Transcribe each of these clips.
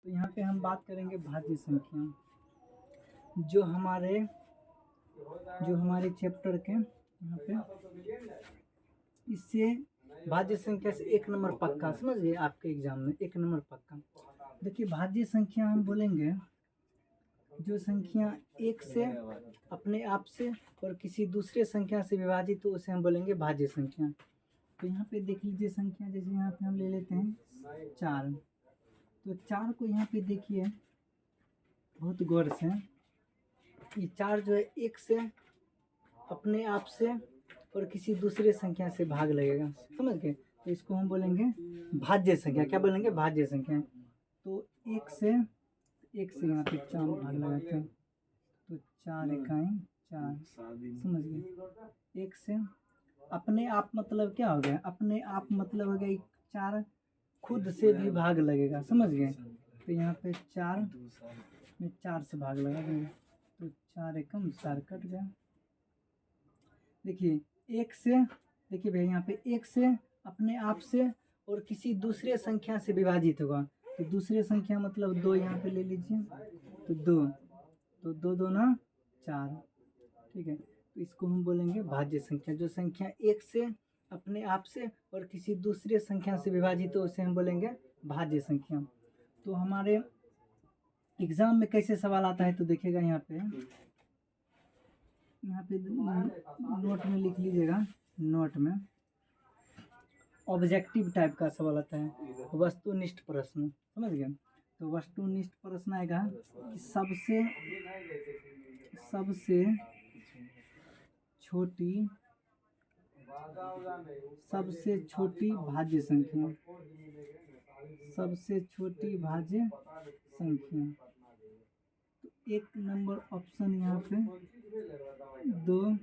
तो यहाँ पे हम बात करेंगे भाज्य संख्या, जो हमारे चैप्टर के यहाँ पे इससे भाज्य संख्या से 1 नंबर पक्का, समझ गए, आपके एग्जाम में 1 नंबर पक्का। देखिए भाज्य संख्या हम बोलेंगे जो संख्या 1 से अपने आप से और किसी दूसरे संख्या से विभाजित हो उसे हम बोलेंगे भाज्य संख्या। तो यहाँ पे देख लीजिए संख्या, जैसे यहाँ पे हम ले लेते हैं 4। तो 4 को यहाँ पे देखिए बहुत गौर से, ये 4 जो है 1 से अपने आप से और किसी दूसरे संख्या से भाग लगेगा, समझ गए। तो इसको हम बोलेंगे भाज्य संख्या। क्या बोलेंगे? भाज्य संख्या। तो 1 से यहाँ पे 4 भाग लगाते हैं, तो 4 इकाई 4, समझ गए। 1 से अपने आप मतलब क्या हो गया? अपने आप मतलब हो गया 4 खुद से भी भाग लगेगा, समझ गए। तो यहाँ पे 4 में 4 से भाग लगा देंगे, तो 4 एकम 4 कट गया। देखिए 1 से, देखिए भैया यहाँ पे 1 से अपने आप से और किसी दूसरे संख्या से विभाजित होगा। तो दूसरे संख्या मतलब 2 यहाँ पे ले लीजिए, तो 2, तो 2 दूना 4, ठीक है। तो इसको हम बोलेंगे भाज्य संख्या। जो संख्या 1 से अपने आप से और किसी दूसरे संख्या से विभाजित हो उसे हम बोलेंगे भाज्य संख्या। तो हमारे एग्जाम में कैसे सवाल आता है तो देखिएगा यहाँ पे नोट में लिख लीजिएगा। नोट में ऑब्जेक्टिव टाइप का सवाल आता है, वस्तुनिष्ठ प्रश्न, समझ गए। तो वस्तुनिष्ठ प्रश्न आएगा कि सबसे छोटी भाज्य संख्या, सबसे छोटी भाज्य संख्या। तो 1 नंबर ऑप्शन यहाँ पे 2,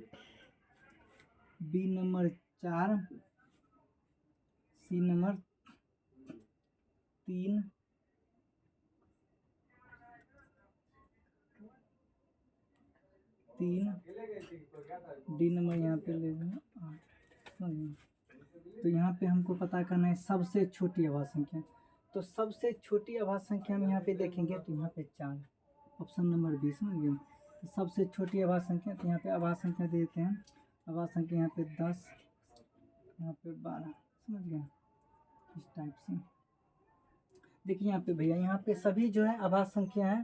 B number 4, C number 3, D number यहाँ पे ले लेना 8। तो यहाँ पे हमको पता करना है सबसे छोटी आभाज्य संख्या। तो सबसे छोटी आभाज्य संख्या हम यहाँ पे देखेंगे तो यहाँ पे 4, ऑप्शन नंबर 20, समझ गए। तो सबसे छोटी आभाज्य संख्या, तो यहाँ पे आभाज्य संख्या दे देते हैं। आभाज्य संख्या यहाँ पे 10, यहाँ पे 12, समझ गए, इस टाइप से। देखिए यहाँ पे भैया, यहाँ पे सभी जो है आभाज्य संख्या है।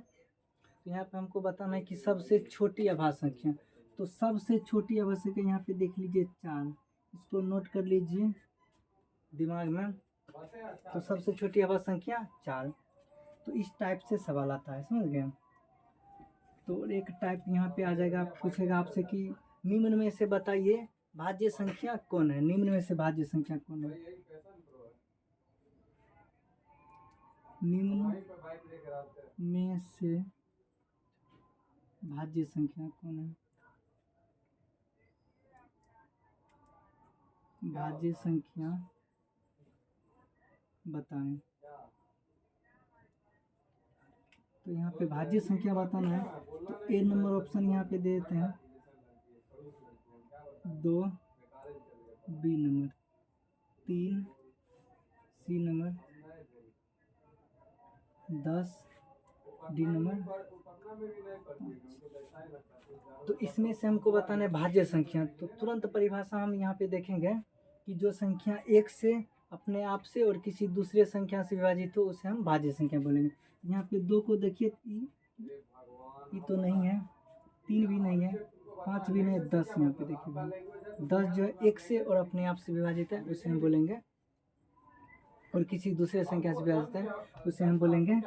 तो यहाँ पे हमको बताना है कि सबसे छोटी आभाज्य संख्या। तो सबसे छोटी आभाज्य संख्या यहाँ पे देख लीजिए 4, इसको नोट कर लीजिए दिमाग में। तो सबसे छोटी आभाज्य संख्या 4। तो इस टाइप से सवाल आता है, समझ गए। तो एक टाइप यहाँ पे आ जाएगा, पूछेगा आपसे कि निम्न में से बताइए भाज्य संख्या कौन है। निम्न में से भाज्य संख्या कौन है? निम्न में से भाज्य संख्या कौन है? भाज्य संख्या बताएं। तो यहाँ पे भाज्य संख्या बताना है, तो ए नंबर ऑप्शन यहाँ पे दे देते हैं 2, B number 3, C number 10, D number 5। तो इसमें से हमको बताना है भाज्य संख्या। तो तुरंत परिभाषा हम यहाँ पे देखेंगे कि जो संख्या 1 से अपने आप से और किसी दूसरे संख्या से विभाजित हो उसे हम भाज्य संख्या बोलेंगे। यहाँ पे 2 को देखिए, ये तो नहीं है, 3 भी नहीं है, 5 भी नहीं है, 10 यहाँ पे देखिए 10 जो है 1 से और अपने आप से विभाजित है उसे हम बोलेंगे, और किसी दूसरे संख्या से विभाजित है उसे हम बोलेंगे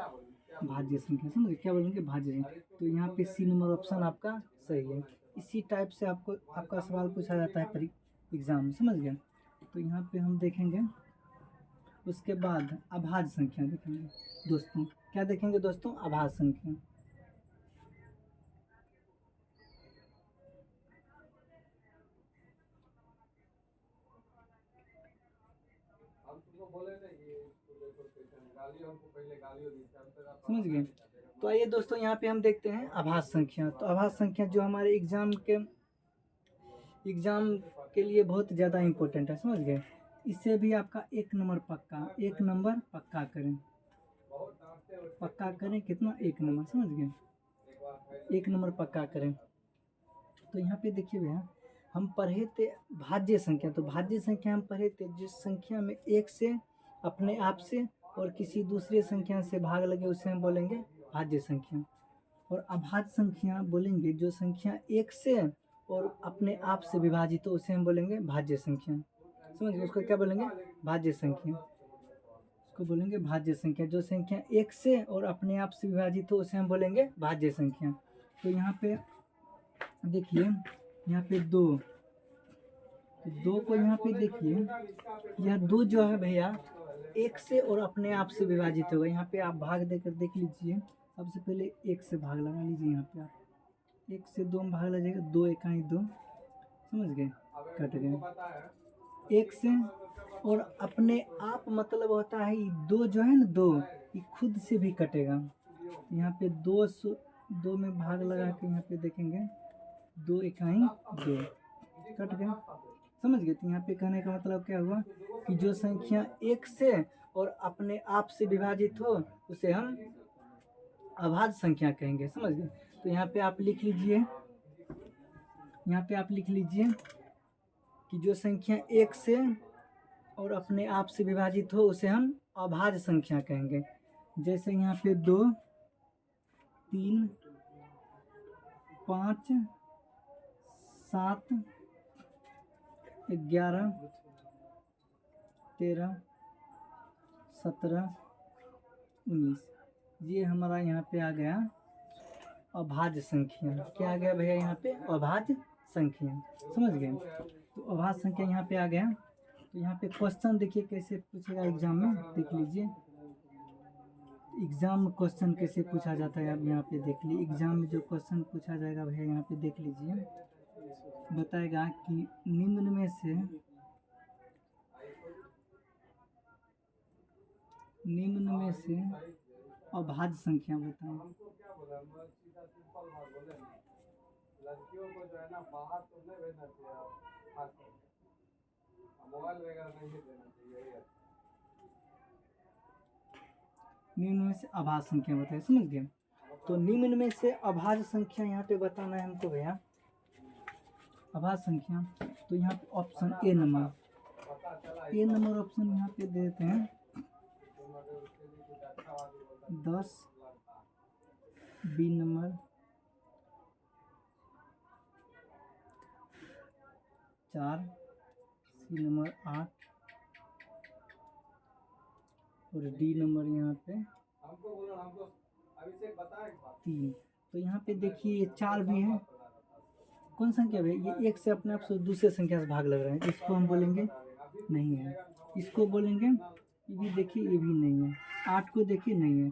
भाज्य संख्या, समझे। क्या बोलेंगे? भाज्य संख्या। तो यहाँ पे सी नंबर ऑप्शन आपका सही है। इसी टाइप से आपका सवाल पूछा जाता है एग्जाम में, समझ गए। तो यहाँ पे हम देखेंगे, उसके बाद अभाज्य संख्या देखेंगे दोस्तों। क्या देखेंगे दोस्तों? अभाज्य संख्या। समझ गए। तो आइए दोस्तों यहाँ पे हम देखते हैं अभाज्य संख्या। तो अभाज्य संख्या जो हमारे एग्जाम के लिए बहुत ज़्यादा इम्पोर्टेंट है, समझ गए। इससे भी आपका 1 नंबर पक्का, 1 नंबर पक्का करें। पक्का करें कितना, 1 नंबर, समझ गए, 1 नंबर पक्का करें। तो यहाँ पे देखिए भैया, हम पढ़े थे भाज्य संख्या, तो भाज्य संख्या हम पढ़े थे जिस संख्या में 1 से अपने आप से और किसी दूसरे संख्या से भाग लगे उसे हम बोलेंगे भाज्य संख्या। और अभाज्य संख्या बोलेंगे जो संख्या 1 से और अपने आप से विभाजित हो उसे हम बोलेंगे भाज्य संख्या। समझ गए, उसको क्या बोलेंगे, भाज्य संख्या, उसको बोलेंगे भाज्य संख्या। जो संख्या 1 से और अपने आप से विभाजित हो उसे हम बोलेंगे भाज्य संख्या। तो यहाँ पे देखिए, यहाँ पे 2 को यहाँ पे देखिए, यह 2 जो है भैया 1 से और अपने आप से विभाजित होगा। यहाँ पे आप भाग देकर देख लीजिए, सबसे पहले 1 से भाग लगा लीजिए, यहाँ पे आप 1 से 2 में भाग लगाइएगा, 2 एकाई 2, समझ गए, कट गए। 1 से और अपने आप मतलब होता है 2 जो है ना, 2 ये खुद से भी कटेगा। यहाँ पे 2 में भाग लगा के यहाँ पे देखेंगे, 2 इकाई 2, कट गए, समझ गए। तो यहाँ पे कहने का मतलब क्या हुआ कि जो संख्या 1 से और अपने आप से विभाजित हो उसे हम अभाज्य संख्या कहेंगे, समझ गए। तो यहाँ पे आप लिख लीजिए, यहाँ पे आप लिख लीजिए कि जो संख्या 1 से और अपने आप से विभाजित हो उसे हम अभाज्य संख्या कहेंगे। जैसे यहाँ पे 2, 3, 5, 7, 11, 13, 17, 19, ये हमारा यहाँ पे आ गया अभाज्य संख्या। क्या आ गया भैया यहाँ पे, अभाज्य संख्या, समझ गए। तो अभाज्य संख्या यहाँ पे आ गया। तो यहाँ पे क्वेश्चन देखिए कैसे पूछेगा एग्जाम में, देख लीजिए एग्जाम में क्वेश्चन कैसे पूछा जाता है। अब यहाँ पे देख लीजिए एग्जाम में जो क्वेश्चन पूछा जाएगा भैया, यहाँ पे देख लीजिए, बताएगा कि निम्न में से अभाज्य संख्या बताएं। लड़कियों को जो है ना बाहर तो नहीं भेजना चाहिए, मोबाइल वगैरह नहीं देना चाहिए। निम्न में से अभाज्य संख्या बताए, समझ गए। तो निम्न में से अभाज्य संख्या यहाँ पे बताना है हमको भैया, अभाज्य संख्या। तो यहाँ पे ऑप्शन ए नंबर ऑप्शन यहाँ पे दे देते हैं 10, बी नंबर 4, सी नंबर 8 और डी नंबर यहाँ पे 3। तो यहाँ पे देखिए ये 4 भी है, कौन संख्या है ये, 1 से अपने आप से दूसरे संख्या से भाग लग रहा है, इसको हम बोलेंगे नहीं है, इसको बोलेंगे ये भी देखिए ये भी नहीं है, 8 को देखिए नहीं है,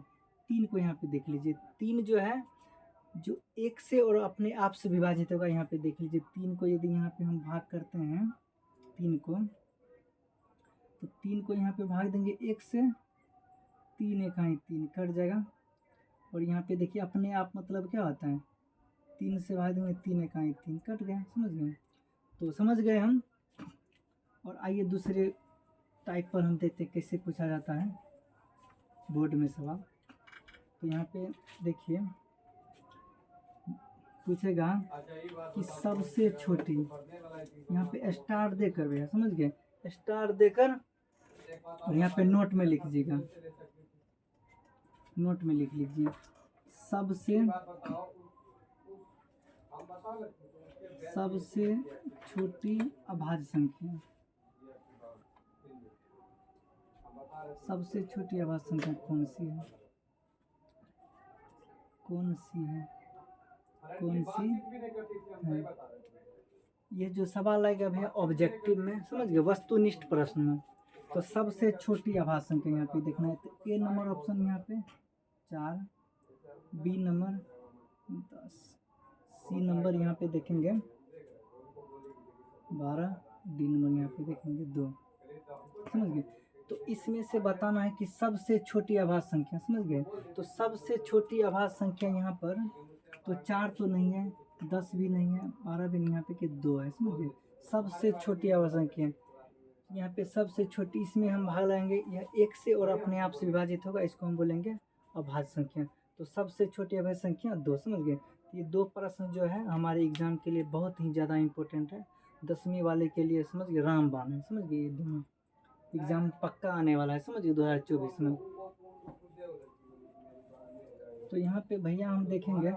3 को यहाँ पे देख लीजिए, 3 जो है जो 1 से और अपने आप से विभाजित होगा, यहाँ पे देख लीजिए 3 को यदि यहाँ पे हम भाग करते हैं 3 को, तो 3 को यहाँ पे भाग देंगे 1 से, 3 इकाई 3 कट जाएगा। और यहाँ पे देखिए अपने आप मतलब क्या होता है, 3 से भाग देंगे 3 इकाई 3 कट गए, समझ गए। तो समझ गए हम। और आइए दूसरे टाइप पर हम देखते कैसे पूछा जाता है बोर्ड में सवाल। तो यहाँ पे देखिए पूछेगा कि सबसे छोटी, यहाँ पे स्टार देकर भैया, समझ गए, स्टार देकर और यहाँ पे नोट में लिख लीजिएगा, नोट में लिख लीजिए सबसे छोटी अभाज्य संख्या, सबसे छोटी अभाज्य संख्या कौन सी है, कौन सी है ये जो सवाल आएगा भैया ऑब्जेक्टिव में, समझ गए, वस्तुनिष्ठ प्रश्न में। तो सबसे छोटी अभाज्य संख्या यहाँ पे देखना है, तो ए नंबर ऑप्शन यहाँ पे 4, बी नंबर 10, सी नंबर यहाँ पे देखेंगे 12, डी नंबर यहाँ पे देखेंगे 2, समझ गए। तो इसमें से बताना है कि सबसे छोटी अभाज्य संख्या, समझ गए। तो सबसे छोटी अभाज्य संख्या यहाँ पर तो 4 तो नहीं है, 10 भी नहीं है, 12 भी नहीं, यहाँ पे कि 2 है, समझ गए। सबसे छोटी अभाज्य संख्या यहाँ पे सबसे छोटी, इसमें हम भाग लाएंगे, यह 1 से और अपने आप से विभाजित होगा, इसको हम बोलेंगे अभाज्य संख्या। तो सबसे छोटी अभाज्य संख्या 2, समझ गए। ये 2 प्रश्न जो है हमारे एग्जाम के लिए बहुत ही ज़्यादा इम्पोर्टेंट है, 10वीं वाले के लिए, समझ गए, रामबाण है, समझ गए। ये दोनों एग्जाम पक्का आने वाला है, समझ गए, 2024 में। तो यहाँ पे भैया हम देखेंगे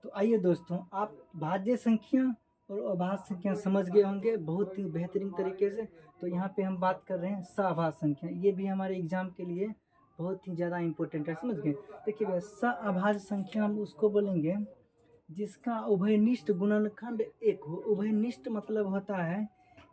तो आइए दोस्तों, आप भाज्य संख्या और अभाज्य संख्या समझ गए होंगे बहुत ही बेहतरीन तरीके से। तो यहाँ पे हम बात कर रहे हैं सअभाज्य संख्या, ये भी हमारे एग्जाम के लिए बहुत ही ज़्यादा इम्पोर्टेंट है, समझ गए। देखिए भैया, सअभाज्य संख्या हम उसको बोलेंगे जिसका उभयनिष्ठ गुणनखंड 1 हो। उभयनिष्ठ मतलब होता है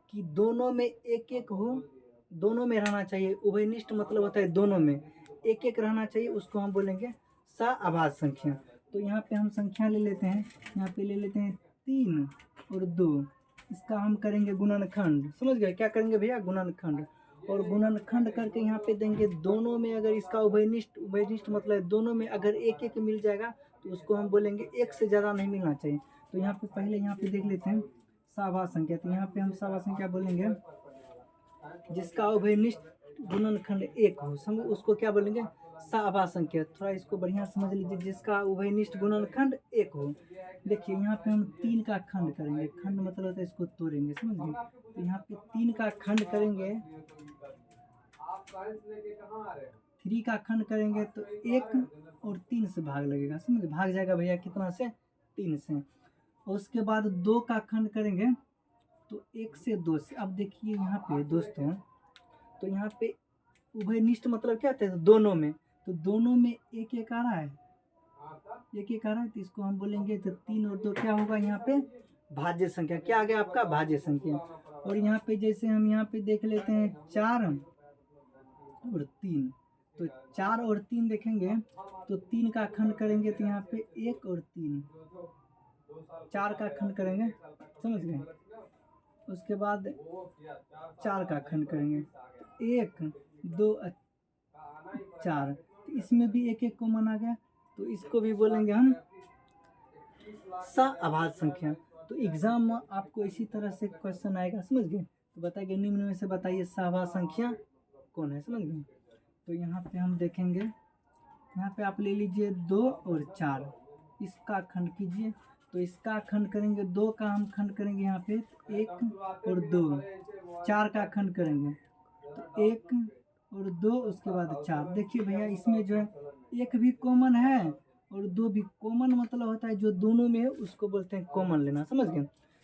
कि दोनों में एक एक हो, दोनों में रहना चाहिए। उभयनिष्ठ मतलब होता है दोनों में एक एक रहना चाहिए, उसको हम बोलेंगे सअभाज्य संख्या। तो यहाँ पे हम संख्या ले लेते हैं, यहाँ पे ले लेते हैं 3 और 2, इसका हम करेंगे गुणनखंड, समझ गए। क्या करेंगे भैया? गुणनखंड। और गुणनखंड करके यहाँ पे देंगे दोनों में अगर इसका उभयनिष्ठ, उभयनिष्ठ मतलब दोनों में अगर एक एक मिल जाएगा तो उसको हम बोलेंगे एक से ज़्यादा नहीं मिलना चाहिए। तो यहाँ पे पहले यहाँ पे देख लेते हैं सअभाज्य संख्या। तो यहाँ पे हम सअभाज्य संख्या बोलेंगे जिसका उभयनिष्ठ गुणनखंड 1 हो, समझ, उसको क्या बोलेंगे? सअभाज्य संख्या। थोड़ा इसको बढ़िया समझ लीजिए, जिसका उभयनिष्ठ गुणनखंड 1 हो। देखिए यहाँ पे हम 3 का खंड करेंगे, खंड मतलब होता है इसको तोड़ेंगे, समझ गए। तो यहाँ पे 3 का खंड करेंगे, 3 का खंड करेंगे तो 1 और 3 से भाग लगेगा, समझ, भाग जाएगा भैया कितना से? 3 से। और उसके बाद 2 का खंड करेंगे तो 1 से 2 से। अब देखिए यहाँ पे दोस्तों, तो यहाँ पे उभयनिष्ठ मतलब क्या होता है? दोनों में, तो दोनों में एक एक आ रहा है, एक एक आ रहा है, तो इसको हम बोलेंगे तो 3 और 2 क्या होगा यहाँ पे? भाज्य संख्या। क्या आ गया आपका? भाज्य संख्या। और यहाँ पे जैसे हम यहाँ पे देख लेते हैं 4 और 3, तो 4 और 3 देखेंगे तो 3 का खंड करेंगे तो यहाँ पे 1 और 3, 4 का खंड करेंगे, समझ गए। उसके बाद 4 का खंड करेंगे, 1 2 4, तो इसमें भी एक एक कॉमन आ गया, तो इसको भी बोलेंगे हम सअभाज्य संख्या। तो एग्जाम में आपको इसी तरह से क्वेश्चन आएगा, समझ गए। तो बताइए निम्न में से बताइए सअभाज्य संख्या कौन है, समझ गए। तो यहाँ पे हम देखेंगे, यहाँ पे आप ले लीजिए 2 और 4, इसका खंड कीजिए। तो इसका खंड करेंगे, 2 का हम खंड करेंगे यहाँ पे 1 और 2, 4 का खंड करेंगे तो 1 और 2, उसके बाद 4। देखिए भैया इसमें जो है 1 भी कॉमन है और 2 भी कॉमन, मतलब होता है जो दोनों में है उसको बोलते हैं कॉमन लेना, समझ गए।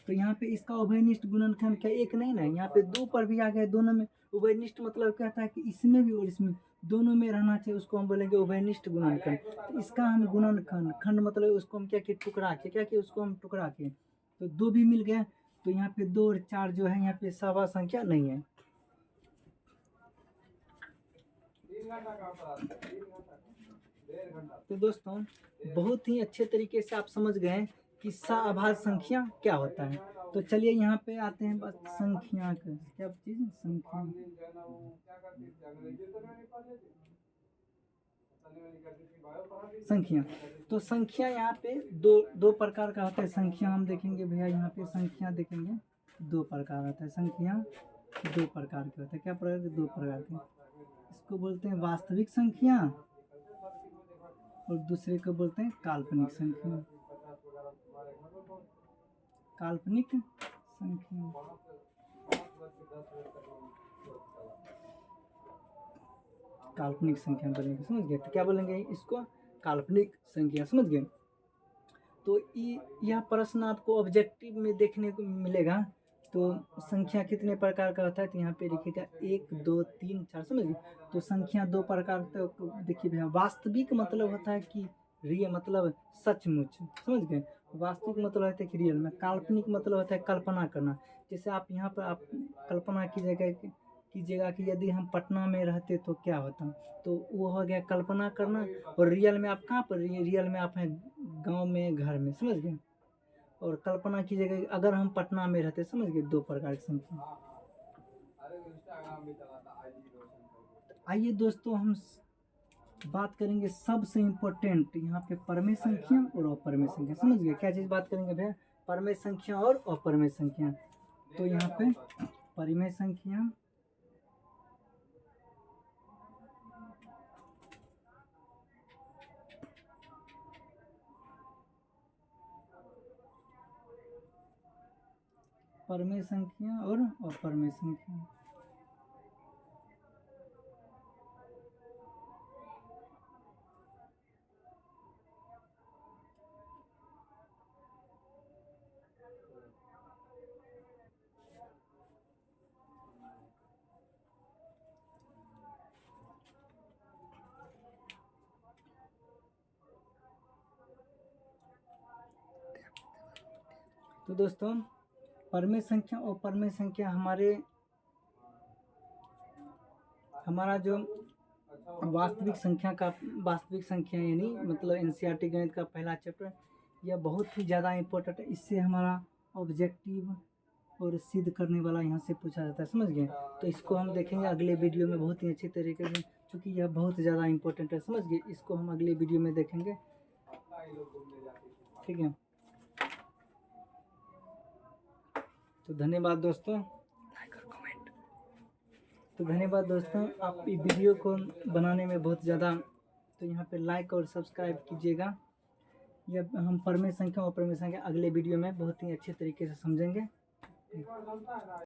तो यहाँ पे इसका उभयनिष्ठ गुणनखंड क्या 1 नहीं ना, यहाँ पे 2 पर भी आ गया, दोनों में। उभयनिष्ठ मतलब कहता है कि इसमें भी और इसमें दोनों में रहना चाहिए, उसको हम बोलेंगे उभयनिष्ठ गुणनखंड। तो इसका हम गुणनखंड, खंड मतलब उसको हम क्या किए? टुकड़ा किए। क्या किए? उसको हम टुकड़ा किए, तो 2 भी मिल गया। तो यहाँ पे 2 और 4 जो है यहाँ पे सअभाज्य संख्या नहीं है। तो दोस्तों बहुत ही अच्छे तरीके से आप समझ गए कि सअभाज्य संख्या क्या होता है। तो चलिए यहाँ पे आते हैं बस संख्या का, क्या चीज़? संख्या। संख्या, तो संख्या यहाँ पे दो प्रकार का होता है। संख्या हम देखेंगे भैया, यहाँ पे संख्या देखेंगे 2 प्रकार होता है। संख्या 2 प्रकार के होते हैं। क्या प्रकार के? 2 प्रकार के। इसको बोलते हैं वास्तविक संख्या और दूसरे को बोलते हैं काल्पनिक संख्या। काल्पनिक संख्या, काल्पनिक संख्या बोलेंगे, समझ गए। तो क्या बोलेंगे इसको? काल्पनिक संख्या, समझ गए। तो यह प्रश्न आपको ऑब्जेक्टिव में देखने को मिलेगा। तो संख्या कितने प्रकार का होता है? तो यहाँ पे लिखिएगा 1 2 3 4, समझ गए। तो संख्या 2 प्रकार का, तो देखिए भैया वास्तविक मतलब होता है कि रियल, मतलब सचमुच, समझ गए। वास्तविक मतलब होता है कि रियल में। काल्पनिक मतलब होता है कल्पना करना। जैसे आप यहाँ पर आप कल्पना कीजिएगा कि यदि हम पटना में रहते तो क्या होता, तो वो हो गया कल्पना करना। और रियल में आप कहाँ पर? रियल में आप हैं गांव में, घर में, समझ गए। और कल्पना कीजिएगा कि अगर हम पटना में रहते, समझ गए, 2 प्रकार की संख्या। आइए दोस्तों, हम बात करेंगे सबसे इम्पोर्टेंट यहाँ पे परमेय संख्या और अपरमेय संख्या। समझ गए क्या चीज़ बात करेंगे भैया? परमेय संख्या और अपरमेय संख्या। तो यहाँ पे परिमेय संख्या, परमेय संख्या और अपरमेय संख्या। तो दोस्तों, परमेय संख्या और अपरमेय संख्या हमारा जो वास्तविक संख्या यानी मतलब एनसीईआरटी गणित का पहला चैप्टर, यह बहुत ही ज़्यादा इम्पोर्टेंट है। इससे हमारा ऑब्जेक्टिव और सिद्ध करने वाला यहाँ से पूछा जाता है, समझ गए। तो इसको हम देखेंगे अगले वीडियो में बहुत ही अच्छी तरीके से, क्योंकि यह बहुत ज़्यादा इम्पोर्टेंट है, समझ गए। इसको हम अगले वीडियो में देखेंगे, ठीक है। तो धन्यवाद दोस्तों, लाइक और कमेंट। तो धन्यवाद दोस्तों, आप इस वीडियो को बनाने में बहुत ज़्यादा, तो यहाँ पे लाइक और सब्सक्राइब कीजिएगा। यह हम परमेय संख्या और अपरमेय संख्या अगले वीडियो में बहुत ही अच्छे तरीके से समझेंगे।